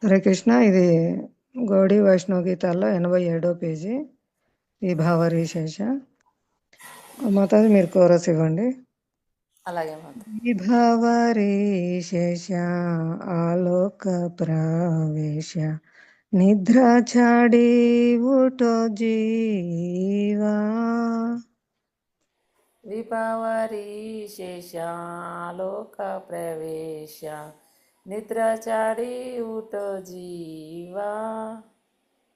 హరే కృష్ణ. ఇది గౌడీ వైష్ణవ గీతాల్లో 87వ పేజీ విభావరీశేష. మాతాజీ మీరు కోరస్ ఇవ్వండి. అలాగే మాత. విభావరీశేష ఆలోక ప్రవేశ నిద్ర చాడి ఉటో జీవా. విభావరి శేషాలోక ప్రవేశ నిద్ర చాడి ఉటో జీవా.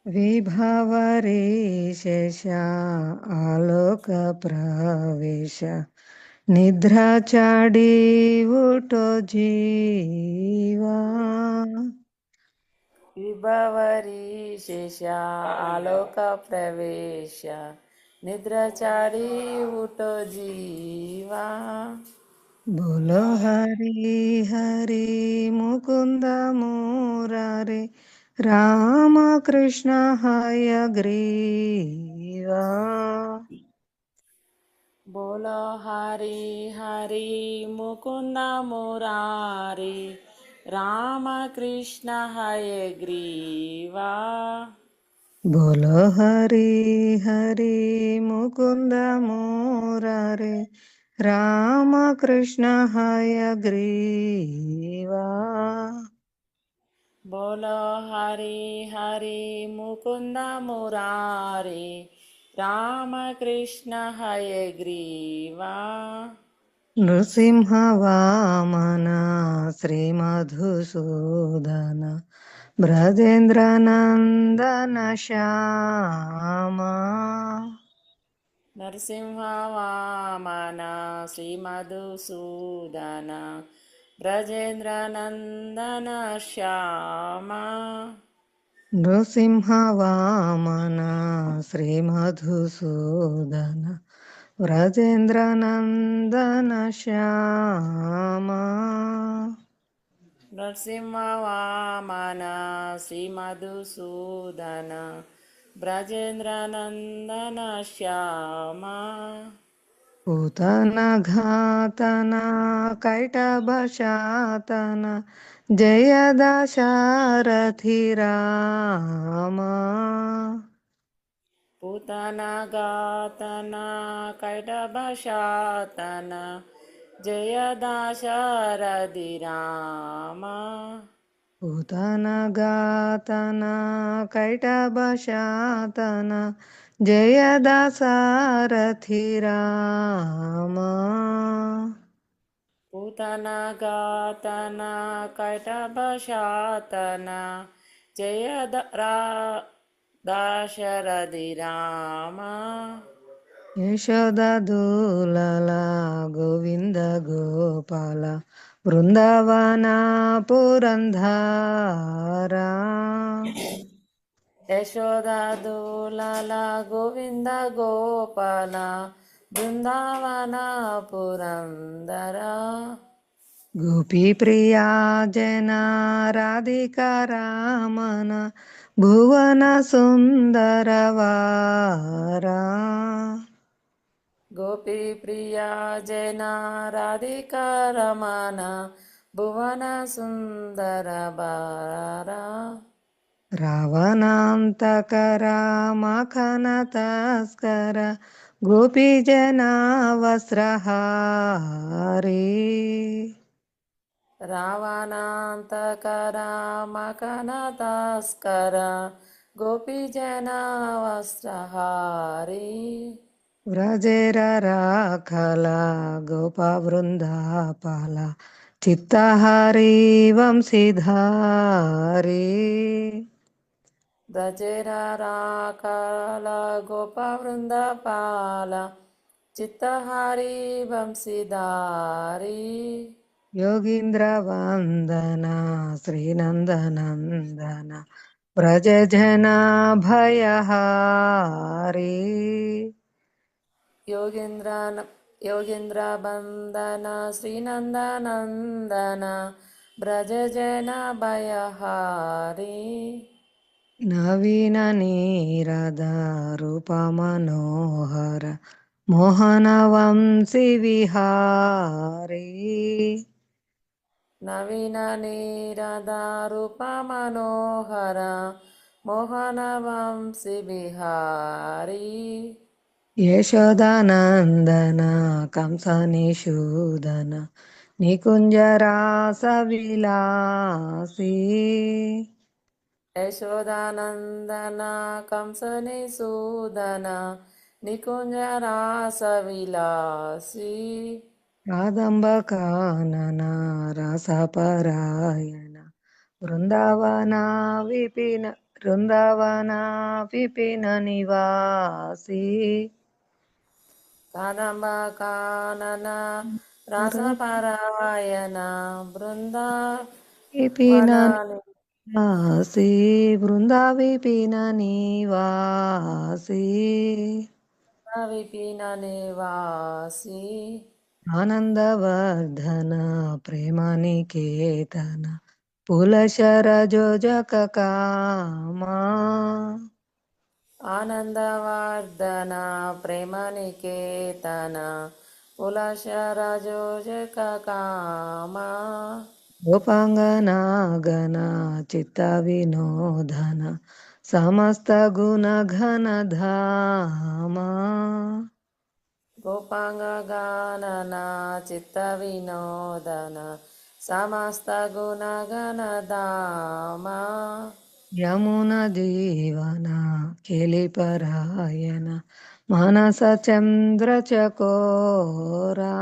విభావరీశేష ఆలోక ప్రవేశ నిద్ర చాడి ఉటో జీవా. విభావరి శేషాలోక ప్రవేశ నిద్ర చాడి ఉటో జీవా. బోలో హరి హరి ముకుంద మురారి రామకృష్ణ హయగ్రీవా. బోలో హరి హరి ముకుంద మురారి రామకృష్ణ హయగ్రీవా. బోలో హరి హరి ముకుంద మురారి రామకృష్ణ హయగ్రీవా. బోలో హరి హరి ముకుంద మురారి రామకృష్ణ హయగ్రీవా. నృసింహ వామన శ్రీ మధుసూదన బ్రజేంద్ర నందన శ్యామా. నరసింహ వామన శ్రీ మధుసూదన బ్రజేంద్ర నందన శ్యామ. నృసింహ వామన శ్రీ మధుసూదన వ్రజేంద్ర నందన శ్యామా. నరసింహ వామన శ్రీ మధుసూదన బ్రజేంద్ర నందన శ్యామ. పూతన ఘాతన కైటభ శాతన జయ దశరథి రామా. పూతన గాతన కైటభ శాతన జయ దాశరథి రామ. పూతన గాతన కైటభ శాతన జయ దశరథి రామా. పూతన గాతన కైటభ శాతన జయ దాశరథి రామ. యశోద దూలల గోవింద గోపాల బృందావన పురంధారా. యశోద దూలల గోవింద గోపాల బృందావన పురందర. గోపీ ప్రియా జన రాధికా రామన భువన సుందరవారా. గోపీ ప్రియా జన రాధికా రమణ భువన సుందర బారా. రావణాంతకర మఖన తస్కర గోపీ జన వస్త్రహారీ. రావణాంతకర మకన తస్కర గోపీ జన వస్త్రహారీ. వ్రజేర రాఖల గోప వృందాపాల చిత్తహారీ వంశీధారీ. బ్రజేర రాకల గోప వృందపాల చిత్తహారీ వంశీధారీ. యోగీంద్ర వందన శ్రీనందనందన వ్రజ జన భయహారీ. యోగేంద్ర బందన శ్రీనందనందన బ్రజ జన భయహారీ. నవీన నీరద రూప మనోహర మోహన వంశీ విహారీ. నవీన నీరదారూప మనోహర మోహన వంశీ బిహారీ యశోదానందన కంసనిషూదన నికుంజరాస విలాసీ యశోదానందన కంసనిసూదన నికుంజ రాస విలాసీ రాదంబకానన రసపరాయణ బృందావన విపిన బృందావన విపిన నివాసి కాదంబ కానన రసపరాయణ విపిన బృందావనాని నివాసి బృందా విపిన నివాసి విపిన నివాసి ఆనందవర్ధన ప్రేమనికేతన పులశరజోజక కామా ఆనందవర్ధన ప్రేమనికేతన పులశరజోజక కామా గోపాంగనాగన చిత్త వినోదన సమస్త గుణఘన ధామా గోపాంగ గానన చిత్త వినోదన సమస్త గుణగణ దామా యమున జీవన కేలిపరాయణ మానస చంద్ర చకోరా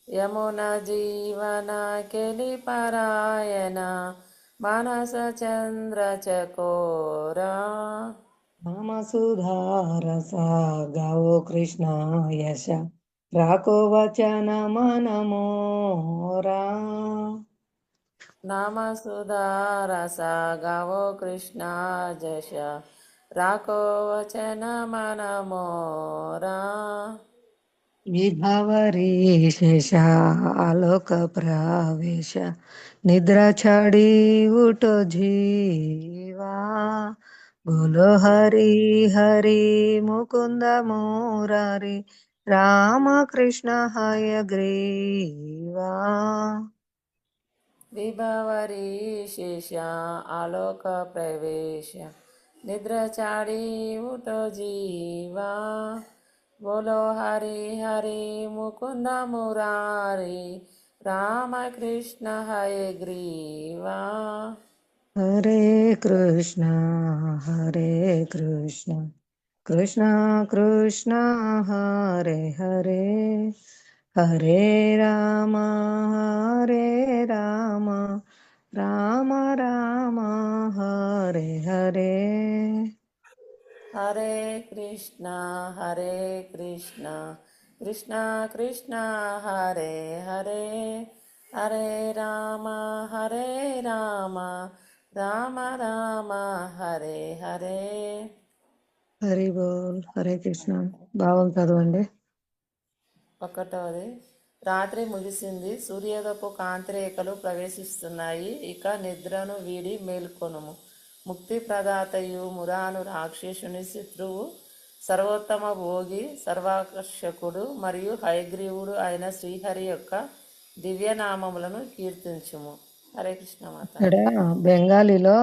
యమున జీవన కెలి పరాయణ మానస చంద్ర చకోరా రామసుధారస గావో కృష్ణ యశ రాకో వచన మనమోరా నామ సుధారస గవో కృష్ణ జశ రాకో వచన మనమోరా విభవరీ శేష ఆలోక ప్రవేశ నిద్ర छड़ी उठो जीवा बोलो हरि हरि मुकुंद मुरारी राम कृष्ण हय ग्रीवा విభవరీ శేష ఆలోక ప్రవేశ నిద్ర చాడి ఉటో జీవా బోలో హరి హరి ముకుంద మురారి రామకృష్ణ హయ గ్రీవా हरे कृष्ण कृष्ण कृष्ण हरे हरे हरे राम राम राम हरे हरे హరే కృష్ణ హరే కృష్ణ కృష్ణ కృష్ణ హరే హరే హరే రామ హరే రామ రామ రామ హరే హరే హరి బోల్ హరే కృష్ణ భావం చదవండి. ఒకటవది రాత్రి ముగిసింది, సూర్యోదయపు కాంతిరేఖలు ప్రవేశిస్తున్నాయి. ఇక నిద్రను వీడి మేల్కొనుము. ముక్తి ప్రదాతయు మురాను రాక్షసుని శత్రువు, సర్వోత్తమ భోగి, సర్వాకర్షకుడు మరియు హయగ్రీవుడు అయిన శ్రీహరి యొక్క దివ్యనామములను కీర్తించుము. హరే కృష్ణ ఇక్కడ మాతాజీ. బెంగాలీలో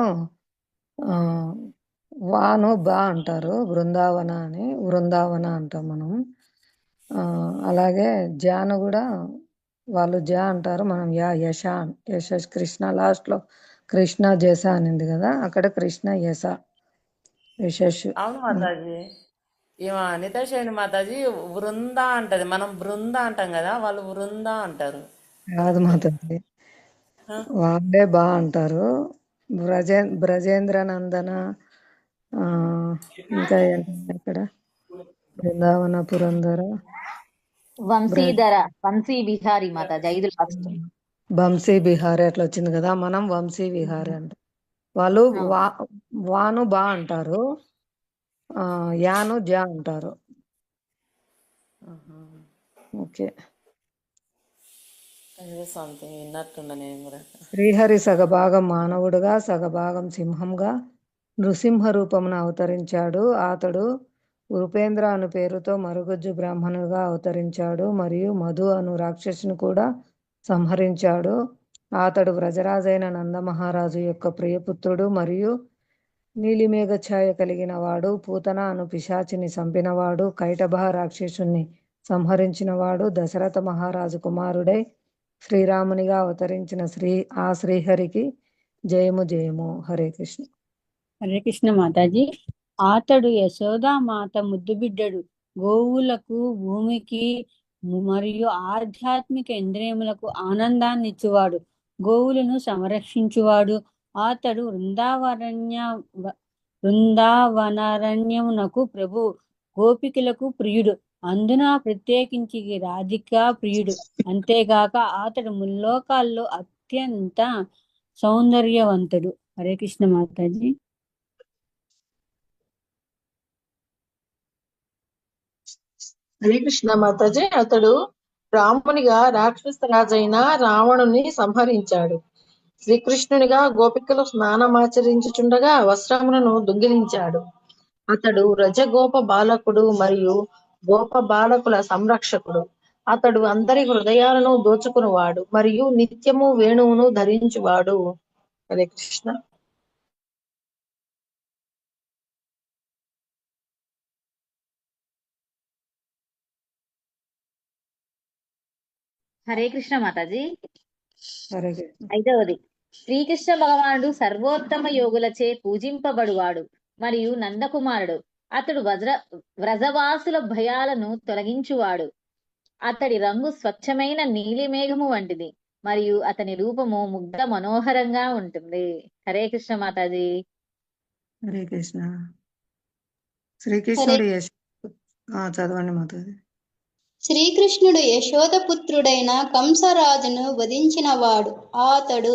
ఆ, వాను బా అంటారు, బృందావన అని వృందావన అంటాం మనం. అలాగే జాను కూడా వాళ్ళు జా అంటారు, మనం యా యశ యశ కృష్ణ లాస్ట్ లో కృష్ణ జస అనింది కదా, అక్కడ కృష్ణ యశ యశస్ అవును మాతాజీ. ఈమె నితేష్ మాతాజీ వృంద అంటది, మనం బృంద అంటాం కదా, వాళ్ళు వృంద అంటారు. కాదు ఓకే. మాతది, ఆ, వాళ్ళే బా అంటారు. బ్రజేంద్ర నందన, ఆ ఇంకా ఏంటంటే ఇక్కడ బృందావన పురందర బ్రజ్ వంశీధర వంశీ విహారీ మాతాజీ 5 లాస్ట్. వంశీ బిహారీ అట్లా వచ్చింది కదా, మనం వంశీ విహారీ అంటాం. వాళ్ళు వా వాను బా అంటారు, యాను జా అంటారు. ఓకే. అదే సంథింగ్ విన్నట్టున్నా నేను కూడా. శ్రీహరి సగభాగం మానవుడుగా సగభాగం సింహంగా నృసింహ రూపమున అవతరించాడు. అతడు ఉపేంద్ర అను పేరుతో మరుగుజ్జు బ్రాహ్మణుగా అవతరించాడు మరియు మధు అను రాక్షసుని కూడా సంహరించాడు. అతడు వ్రజరాజైన నందమహారాజు యొక్క ప్రియపుత్రుడు మరియు నీలిమేఘ ఛాయ కలిగిన వాడు. పూతన అను పిశాచిని చంపినవాడు. కైటభ రాక్షసుని సంహరించినవాడు. దశరథ మహారాజు కుమారుడై శ్రీరామునిగా అవతరించిన ఆ శ్రీహరికి జయము జయము. హరే కృష్ణ. హరే కృష్ణ మాతాజీ. అతడు యశోదామాత ముద్దుబిడ్డడు. గోవులకు, భూమికి మరియు ఆధ్యాత్మిక ఇంద్రియములకు ఆనందాన్ని ఇచ్చువాడు. గోవులను సంరక్షించువాడు. అతడు బృందావనారణ్యమునకు ప్రభు. గోపికలకు ప్రియుడు. అందున ప్రత్యేకించి రాధికా ప్రియుడు. అంతేగాక అతడు ముల్లోకాల్లో అత్యంత సౌందర్యవంతుడు. హరే కృష్ణ మాతాజీ. హరే కృష్ణ మాతాజీ. అతడు రామునిగా రాక్షస రాజైన రావణుని సంహరించాడు. శ్రీకృష్ణునిగా గోపికలు స్నానమాచరించుచుండగా వస్త్రములను దొంగిలించాడు. అతడు రజగోప బాలకుడు మరియు గోప బాలకుల సంరక్షకుడు. అతడు అందరి హృదయాలను దోచుకునివాడు మరియు నిత్యము వేణువును ధరించువాడు. హరే కృష్ణ. హరే కృష్ణ మాతాజీ. హరే కృష్ణ. 5వది, శ్రీకృష్ణ భగవానుడు సర్వోత్తమ యోగులచే పూజింపబడువాడు మరియు నందకుమారుడు. అతడు వ్రజవాసుల భయాలను తొలగించువాడు. అతడి రంగు స్వచ్ఛమైన నీలిమేఘము వంటిది మరియు అతని రూపము ముగ్ధ మనోహరంగా ఉంటుంది. హరే కృష్ణ మాతాజీ. హరే కృష్ణ. శ్రీకృష్ణుడు చదవండి మాతాజీ. శ్రీకృష్ణుడు యశోదపుత్రుడైన కంసరాజును వధించినవాడు. అతడు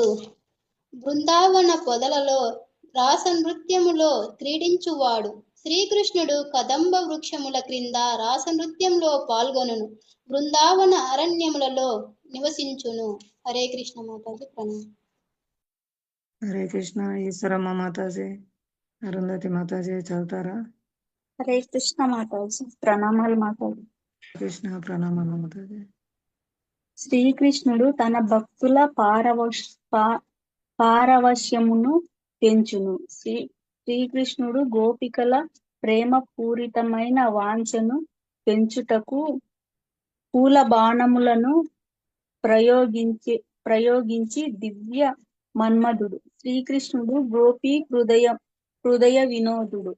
బృందావన పొదలలో రాసనృత్యములో క్రీడించువాడు. శ్రీకృష్ణుడు కదంబ వృక్షముల క్రింద రాసనృత్యంలో పాల్గొనును. బృందావన అరణ్యములలో నివసించును. హరే కృష్ణ మాతాజీ. ప్రణామం. హరే కృష్ణ. ఈశ్వరమ్మ మాతాజీ, అరుంధతి మాతాజీ చదువుతారా? హరే కృష్ణ మాతాజీ. ప్రణామాలు మాతాజీ. కృష్ణ ప్రణామాలు మాతాజీ. శ్రీకృష్ణుడు తన భక్తుల పారవశ్యమును పెంచును. శ్రీకృష్ణుడు గోపికల ప్రేమ పూరితమైన వాంఛను పెంచుటకు పూల బాణములను ప్రయోగించి దివ్య మన్మధుడు. శ్రీకృష్ణుడు గోపి హృదయ వినోదుడు.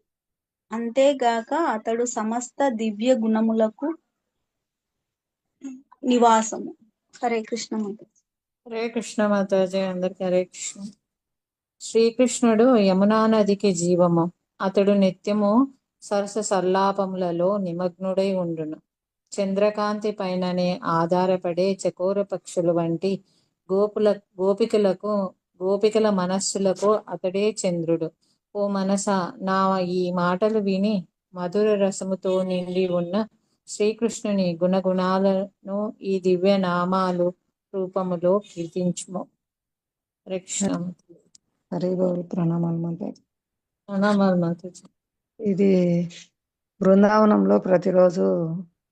అంతేగాక అతడు సమస్త దివ్య గుణములకు నివాసము. హరే కృష్ణ మాతాజీ. హరే కృష్ణ మాతాజీ. అందరికి హరే కృష్ణ. శ్రీకృష్ణుడు యమునా నదికి జీవము. అతడు నిత్యము సరస సల్లాపములలో నిమగ్నుడై ఉండును. చంద్రకాంతి పైననే ఆధారపడే చకోర పక్షులు వంటి గోపికల మనస్సులకు అతడే చంద్రుడు. ఓ మనస, నా ఈ మాటలు విని మధుర రసముతో నిండి ఉన్న శ్రీకృష్ణుని గుణగుణాలను ఈ దివ్య నామాలు రూపములో కీర్తించుము. హరే కృష్ణ. హరి బోల్. ప్రణామాలు మాతాజీ. ప్రణామాలు మాతాజీ. ఇది బృందావనంలో ప్రతిరోజు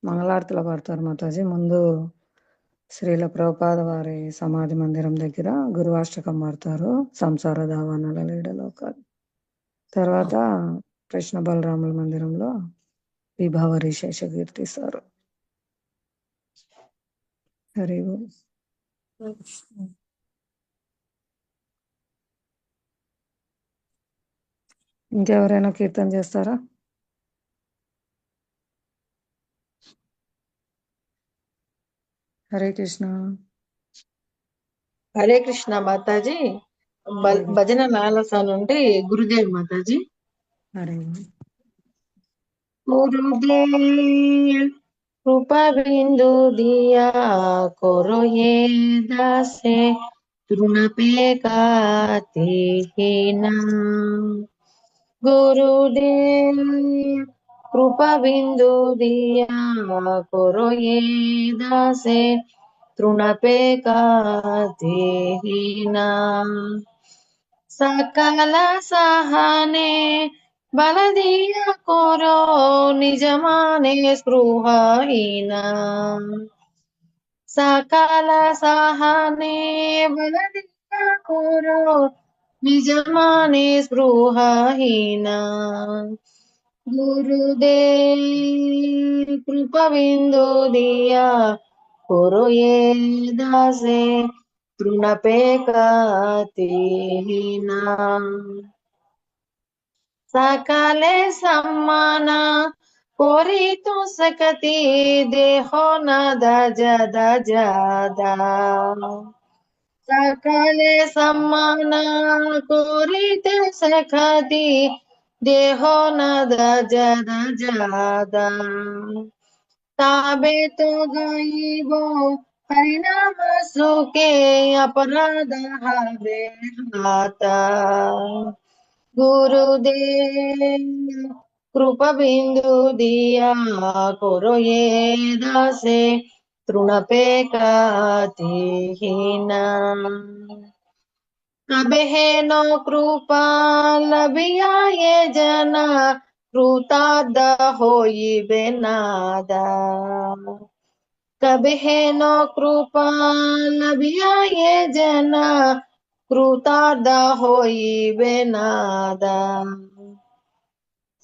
మంగళారతిలో పడతారు మాతాజీ. ముందు శ్రీల ప్రభుపాద వారి సమాధి మందిరం దగ్గర గురువాష్టకం పడతారు, సంసార దావానాల లీడలోకాలు. తర్వాత కృష్ణ బలరాముల మందిరంలో విభావరి శేష కీర్తిస్తారు. హరి బోల్. హరే కృష్ణ. ఇంకెవరైనా కీర్తన చేస్తారా? హరే కృష్ణ. హరే కృష్ణ మాతాజీ. భజన నాలస నుండి గురుదేవ్ మాతాజీ. హరే బోల్. गुरुदेव कृपा बिंदु दिया करो ये दासे तृण पे गाते ही ना। गुरुदेव कृपा बिंदु दिया करो ये दासे तृण पे गाते ही ना। सकल सहाने बल दिया करो निजमाने स्पृहहीना। సకాల సహనే బలదియ కోరో నిజమానే స్పృహహీన గురుదేవ్ కృప బిందు దియా कोरो ये दासे तृणपे कातीना सकाले सम्माना कोरी तो सकती देहो न दजा सकाले सम्माना कोरी तो सकती देहो न दजा ताबे तो गाइबो हरिनाम सुके अपराध हावे हाता गुरुदेव कृपा बिंदु दिया करो ये दासे तृणपे कातिहीना कबे नो कृपा लबिया ये जना कृतार्थ होई बेनादा कबे नो कृपा लबिया ये जना कृतार्थ होई बेनादा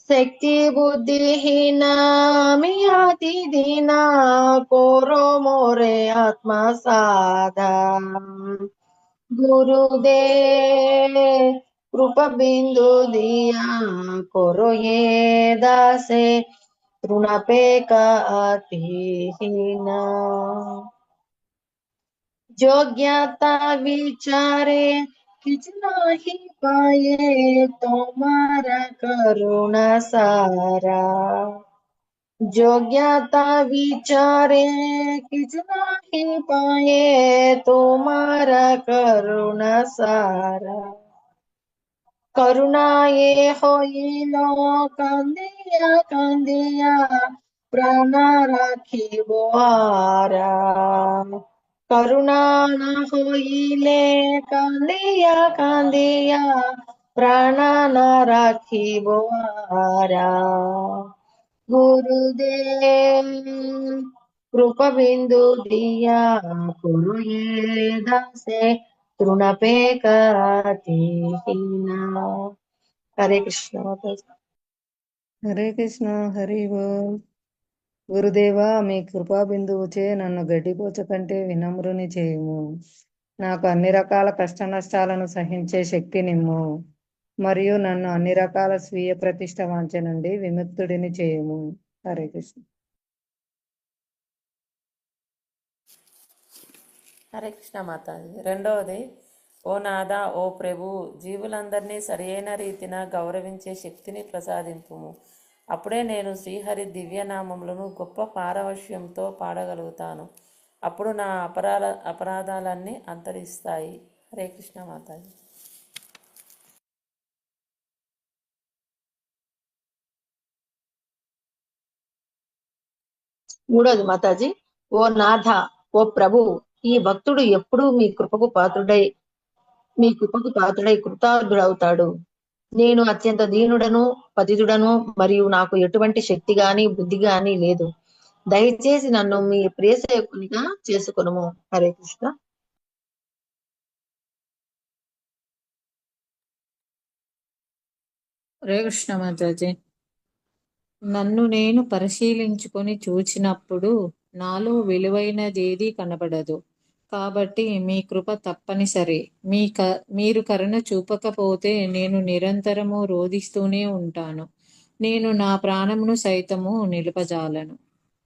शक्ति बुद्धिहीन मियाति दीना कोरो मोरे आत्मा साधा गुरुदेव कृपा बिंदु दिया करो ये दासे तृणपे कातिहीना योग्यता विचारे किछ नाही पाए तुम्हारा करुणा सारा योग्यता विचारे किछ नाही पाए तुम्हारा करुणा सारा करुणा ये होइलो कांदिया प्राण राखी बोहारा करुणा न होइले कांदिया प्राण न राखी बोहारा गुरुदेव कृपा बिंदु दिया करो ये दासे तृणपे कातिहीना हरे कृष्ण माताजी హరే కృష్ణ హరి బోల్. గురుదేవా, మీ కృపా బిందువుచే నన్ను గడ్డిపోచ కంటే వినమ్రుని చేయుము. నాకు అన్ని రకాల కష్ట నష్టాలను సహించే శక్తి నిమ్ము. మరియు నన్ను అన్ని రకాల స్వీయ ప్రతిష్ట వాంఛ నుండి విముక్తుడిని చేయుము. హరే కృష్ణ. హరే కృష్ణ మాతాజీ. రెండవది, ఓ నాథా, ఓ ప్రభు, జీవులందరినీ సరియైన రీతిన గౌరవించే శక్తిని ప్రసాదింపుము. అప్పుడే నేను శ్రీహరి దివ్యనామములను గొప్ప పారవశ్యంతో పాడగలుగుతాను. అప్పుడు నా అపరాధాలన్నీ అంతరిస్తాయి. హరే కృష్ణ మాతాజీ. మూడోది మాతాజీ, ఓ నాథ, ఓ ప్రభు, ఈ భక్తుడు ఎప్పుడూ మీ కృపకు పాత్రుడై కృతార్థుడవుతాడు. నేను అత్యంత దీనుడను, పతితుడను, మరియు నాకు ఎటువంటి శక్తి గాని బుద్ధి గాని లేదు. దయచేసి నన్ను మీ ప్రియ సేవకునిగా చేసుకొనుము. హరే కృష్ణ. హరే కృష్ణ మాతాజీ. నన్ను నేను పరిశీలించుకొని చూచినప్పుడు నాలో విలువైనదేదీ కనబడదు. కాబట్టి మీ కృప తప్పనిసరి. మీరు కరుణ చూపకపోతే నేను నిరంతరము రోధిస్తూనే ఉంటాను. నేను నా ప్రాణమును సైతము నిలుపజాలను.